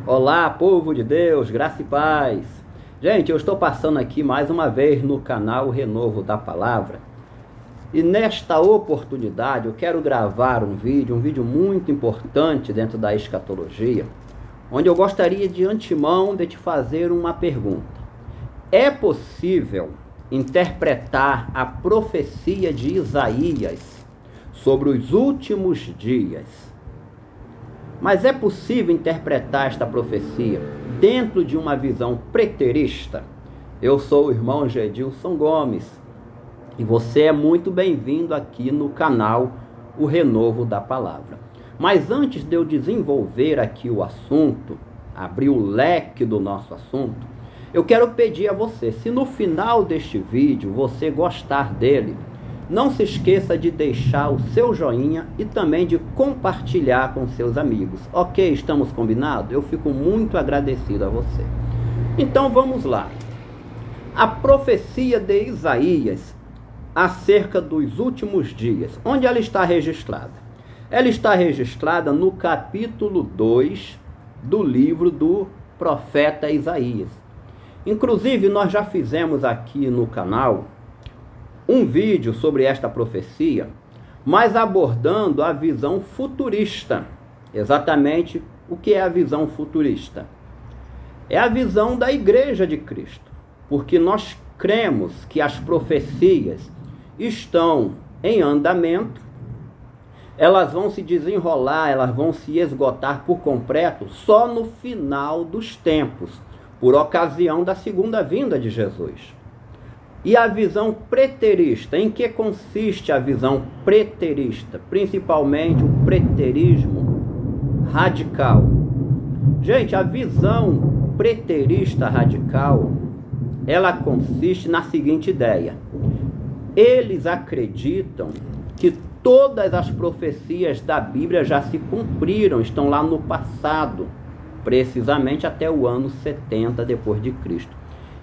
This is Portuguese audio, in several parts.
Olá, povo de Deus, graça e paz. Gente, eu estou passando aqui mais uma vez no canal Renovo da Palavra. E nesta oportunidade eu quero gravar um vídeo muito importante dentro da escatologia, onde eu gostaria de antemão de te fazer uma pergunta. É possível interpretar a profecia de Isaías sobre os últimos dias? Mas é possível interpretar esta profecia dentro de uma visão preterista? Eu sou o irmão Gedilson Gomes e você é muito bem-vindo aqui no canal O Renovo da Palavra. Mas antes de eu desenvolver aqui o assunto, abrir o leque do nosso assunto, eu quero pedir a você, se no final deste vídeo você gostar dele, não se esqueça de deixar o seu joinha e também de compartilhar com seus amigos. Ok, estamos combinados? Eu fico muito agradecido a você. Então vamos lá. A profecia de Isaías acerca dos últimos dias. Onde ela está registrada? Ela está registrada no capítulo 2 do livro do profeta Isaías. Inclusive, nós já fizemos aqui no canal um vídeo sobre esta profecia, mas abordando a visão futurista. Exatamente o que é a visão futurista? É a visão da Igreja de Cristo, porque nós cremos que as profecias estão em andamento, elas vão se desenrolar, elas vão se esgotar por completo só no final dos tempos, por ocasião da segunda vinda de Jesus. E a visão preterista, em que consiste a visão preterista? Principalmente o preterismo radical. Gente, a visão preterista radical, ela consiste na seguinte ideia. Eles acreditam que todas as profecias da Bíblia já se cumpriram, estão lá no passado, precisamente até o ano 70 depois de Cristo.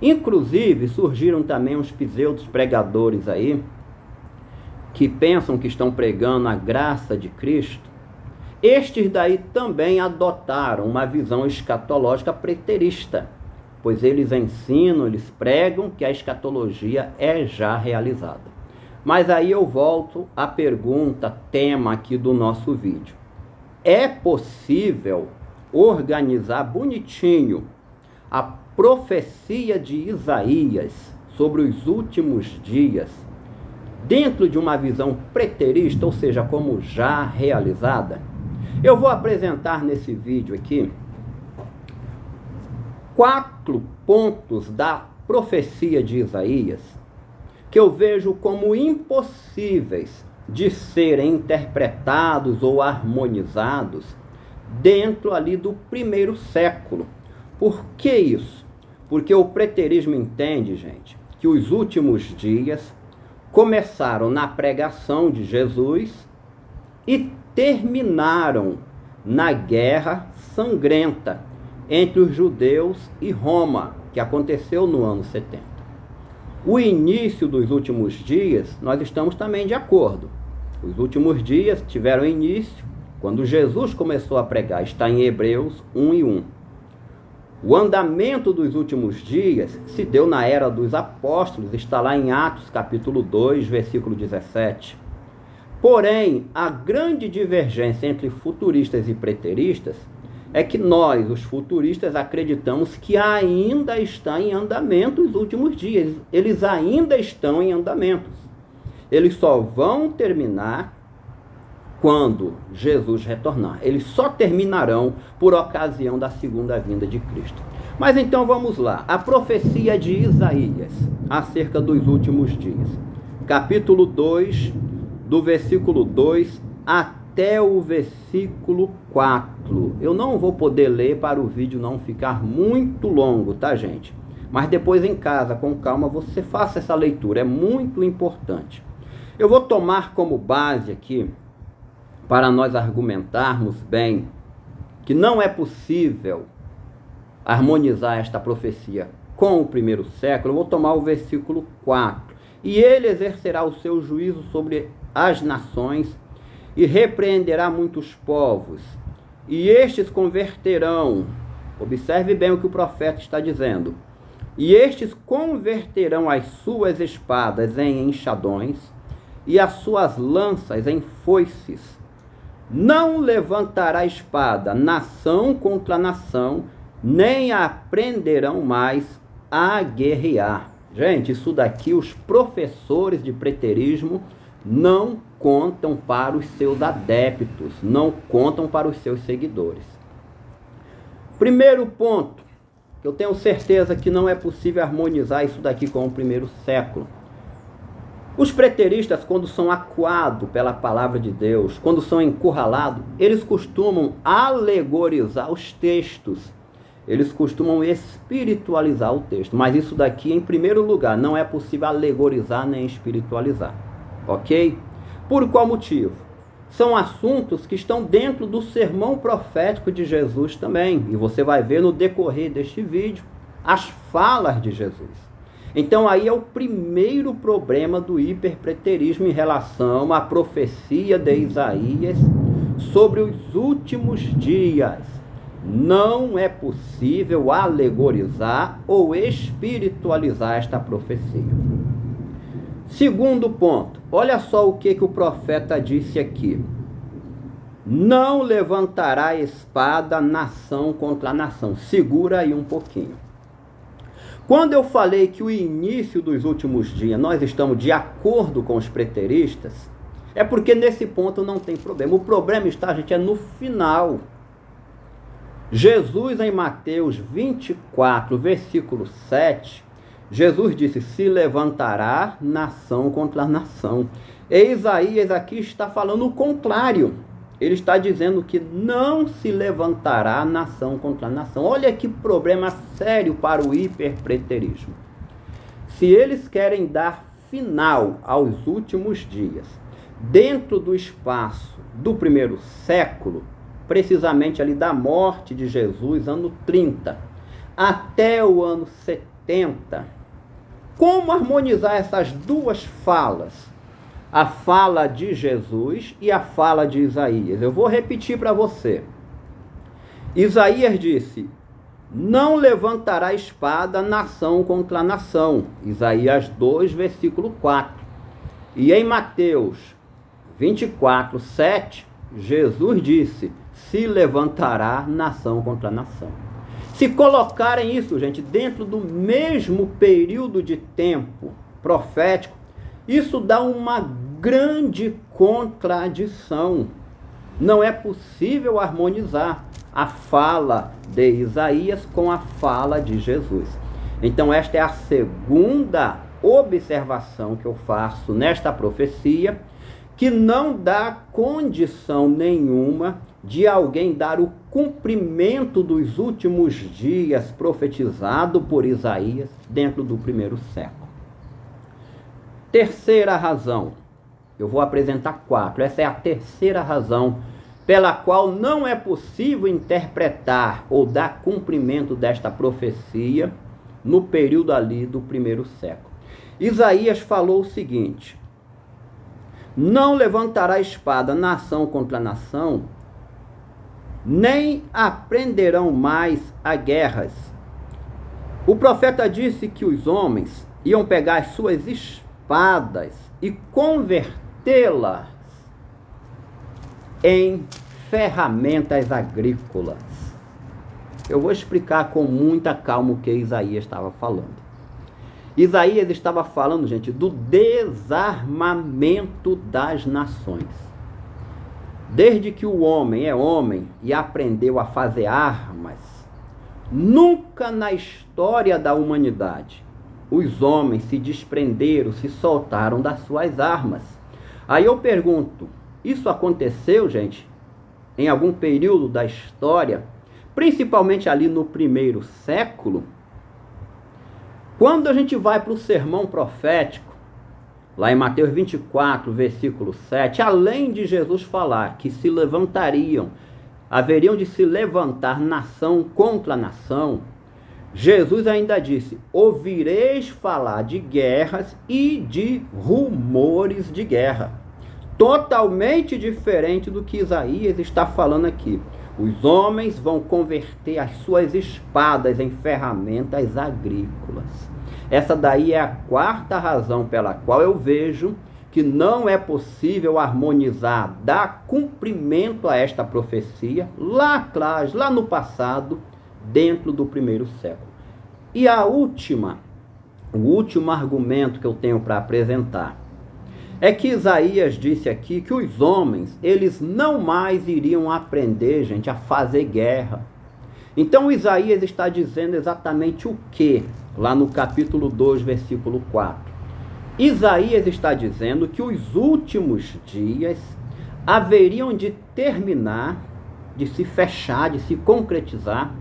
Inclusive, surgiram também uns pseudos pregadores aí, que pensam que estão pregando a graça de Cristo. Estes daí também adotaram uma visão escatológica preterista, pois eles ensinam, eles pregam que a escatologia é já realizada. Mas aí eu volto à pergunta, tema aqui do nosso vídeo. É possível organizar bonitinho a profecia de Isaías sobre os últimos dias dentro de uma visão preterista, ou seja, como já realizada? Eu vou apresentar nesse vídeo aqui 4 pontos da profecia de Isaías que eu vejo como impossíveis de serem interpretados ou harmonizados dentro ali do primeiro século. Por que isso? Porque o preterismo entende, gente, que os últimos dias começaram na pregação de Jesus e terminaram na guerra sangrenta entre os judeus e Roma, que aconteceu no ano 70. O início dos últimos dias, nós estamos também de acordo. Os últimos dias tiveram início quando Jesus começou a pregar, está em Hebreus 1:1. O andamento dos últimos dias se deu na era dos apóstolos, está lá em Atos capítulo 2, versículo 17. Porém, a grande divergência entre futuristas e preteristas é que nós, os futuristas, acreditamos que ainda está em andamento os últimos dias. Eles ainda estão em andamentos. Eles só vão terminar quando Jesus retornar. Eles só terminarão por ocasião da segunda vinda de Cristo. Mas então vamos lá. A profecia de Isaías acerca dos últimos dias. Capítulo 2, do versículo 2 até o versículo 4. Eu não vou poder ler para o vídeo não ficar muito longo, tá, gente? Mas depois em casa, com calma, você faça essa leitura. É muito importante. Eu vou tomar como base aqui, para nós argumentarmos bem que não é possível harmonizar esta profecia com o primeiro século, eu vou tomar o versículo 4. E ele exercerá o seu juízo sobre as nações e repreenderá muitos povos, e estes converterão Observe bem o que o profeta está dizendo. E estes converterão as suas espadas em enxadões e as suas lanças em foices. Não levantará espada nação contra nação, nem aprenderão mais a guerrear. Gente, isso daqui os professores de preterismo não contam para os seus adeptos, não contam para os seus seguidores. Primeiro ponto, que eu tenho certeza que não é possível harmonizar isso daqui com o primeiro século. Os preteristas, quando são acuados pela palavra de Deus, quando são encurralados, eles costumam alegorizar os textos. Eles costumam espiritualizar o texto. Mas isso daqui, em primeiro lugar, não é possível alegorizar nem espiritualizar. Ok? Por qual motivo? São assuntos que estão dentro do sermão profético de Jesus também. E você vai ver no decorrer deste vídeo as falas de Jesus. Então aí é o primeiro problema do hiperpreterismo em relação à profecia de Isaías sobre os últimos dias. Não é possível alegorizar ou espiritualizar esta profecia. Segundo ponto, olha só o que o profeta disse aqui. Não levantará espada nação contra nação. Segura aí um pouquinho. Quando eu falei que o início dos últimos dias nós estamos de acordo com os preteristas, é porque nesse ponto não tem problema. O problema está, gente, é no final. Jesus, em Mateus 24, versículo 7, Jesus disse, se levantará nação contra nação. E Isaías aqui está falando o contrário. Ele está dizendo que não se levantará nação contra nação. Olha que problema sério para o hiperpreterismo. Se eles querem dar final aos últimos dias, dentro do espaço do primeiro século, precisamente ali da morte de Jesus, ano 30, até o ano 70, como harmonizar essas duas falas? A fala de Jesus e a fala de Isaías. Eu vou repetir para você. Isaías disse, não levantará espada nação contra nação. Isaías 2, versículo 4. E em Mateus 24, 7, Jesus disse, se levantará nação contra nação. Se colocarem isso, gente, dentro do mesmo período de tempo profético, isso dá uma grande contradição. Não é possível harmonizar a fala de Isaías com a fala de Jesus. Então esta é a segunda observação que eu faço nesta profecia, que não dá condição nenhuma de alguém dar o cumprimento dos últimos dias profetizado por Isaías dentro do primeiro século. Terceira razão, eu vou apresentar 4, essa é a terceira razão pela qual não é possível interpretar ou dar cumprimento desta profecia no período ali do primeiro século. Isaías falou o seguinte, não levantará espada nação contra nação, nem aprenderão mais a guerras. O profeta disse que os homens iam pegar as suas espadas e convertê-las em ferramentas agrícolas. Eu vou explicar com muita calma o que Isaías estava falando. Isaías estava falando, gente, do desarmamento das nações. Desde que o homem é homem e aprendeu a fazer armas, nunca na história da humanidade os homens se desprenderam, se soltaram das suas armas. Aí eu pergunto, isso aconteceu, gente, em algum período da história, principalmente ali no primeiro século? Quando a gente vai para o sermão profético, lá em Mateus 24, versículo 7, além de Jesus falar que se levantariam, haveriam de se levantar nação contra nação, Jesus ainda disse, ouvireis falar de guerras e de rumores de guerra. Totalmente diferente do que Isaías está falando aqui. Os homens vão converter as suas espadas em ferramentas agrícolas. Essa daí é a quarta razão pela qual eu vejo que não é possível harmonizar, dar cumprimento a esta profecia lá atrás, lá no passado, dentro do primeiro século. E o último argumento que eu tenho para apresentar é que Isaías disse aqui que os homens, eles não mais iriam aprender, gente, a fazer guerra. Então Isaías está dizendo exatamente o que? Lá no capítulo 2, versículo 4. Isaías está dizendo que os últimos dias haveriam de terminar, de se fechar, de se concretizar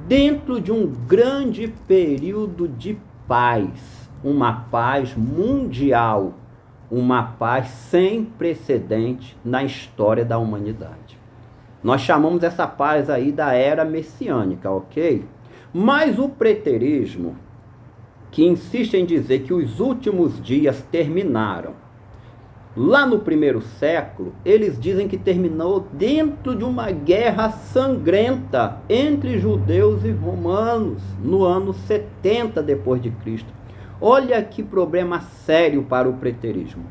dentro de um grande período de paz, uma paz mundial, uma paz sem precedente na história da humanidade. Nós chamamos essa paz aí da era messiânica, ok? Mas o preterismo, que insiste em dizer que os últimos dias terminaram lá no primeiro século, eles dizem que terminou dentro de uma guerra sangrenta entre judeus e romanos no ano 70 depois de Cristo. Olha que problema sério para o preterismo.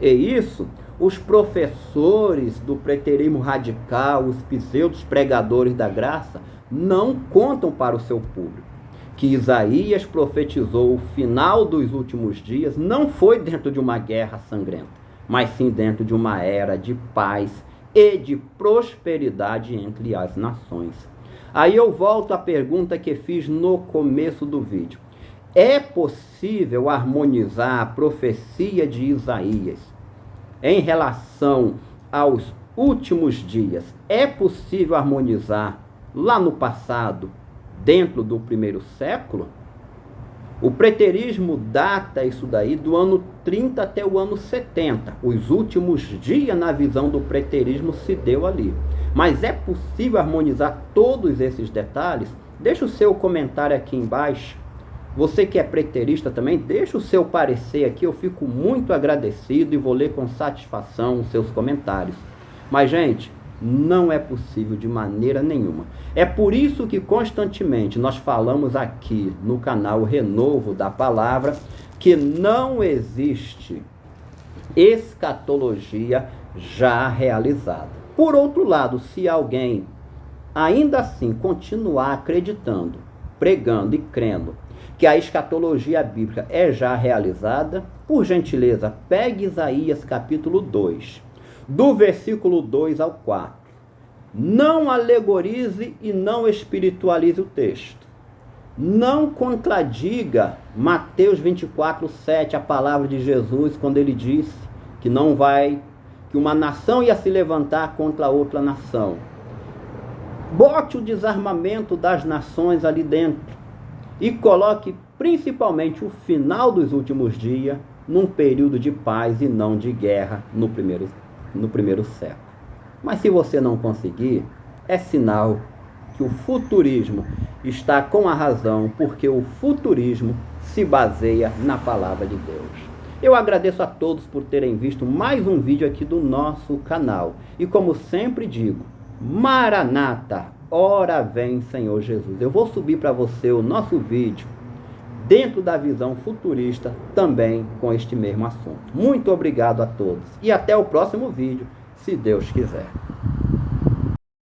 E isso, os professores do preterismo radical, os pseudos pregadores da graça, não contam para o seu público. Que Isaías profetizou o final dos últimos dias não foi dentro de uma guerra sangrenta, mas sim dentro de uma era de paz e de prosperidade entre as nações. Aí eu volto à pergunta que fiz no começo do vídeo. É possível harmonizar a profecia de Isaías em relação aos últimos dias? É possível harmonizar lá no passado, dentro do primeiro século? O preterismo data isso daí do ano 30 até o ano 70. Os últimos dias, na visão do preterismo, se deu ali. Mas é possível harmonizar todos esses detalhes? Deixa o seu comentário aqui embaixo. Você que é preterista também, deixa o seu parecer aqui. Eu fico muito agradecido e vou ler com satisfação os seus comentários. Mas, gente, não é possível de maneira nenhuma. É por isso que constantemente nós falamos aqui no canal Renovo da Palavra que não existe escatologia já realizada. Por outro lado, se alguém ainda assim continuar acreditando, pregando e crendo que a escatologia bíblica é já realizada, por gentileza, pegue Isaías capítulo 2, do versículo 2 ao 4. Não alegorize e não espiritualize o texto. Não contradiga Mateus 24, 7, a palavra de Jesus, quando ele disse que que uma nação ia se levantar contra outra nação. Bote o desarmamento das nações ali dentro e coloque principalmente o final dos últimos dias num período de paz e não de guerra no primeiro século. Mas se você não conseguir, é sinal que o futurismo está com a razão, porque o futurismo se baseia na palavra de Deus. Eu agradeço a todos por terem visto mais um vídeo aqui do nosso canal. E como sempre digo, Maranata, ora vem Senhor Jesus. Eu vou subir para você o nosso vídeo dentro da visão futurista, também com este mesmo assunto. Muito obrigado a todos e até o próximo vídeo, se Deus quiser.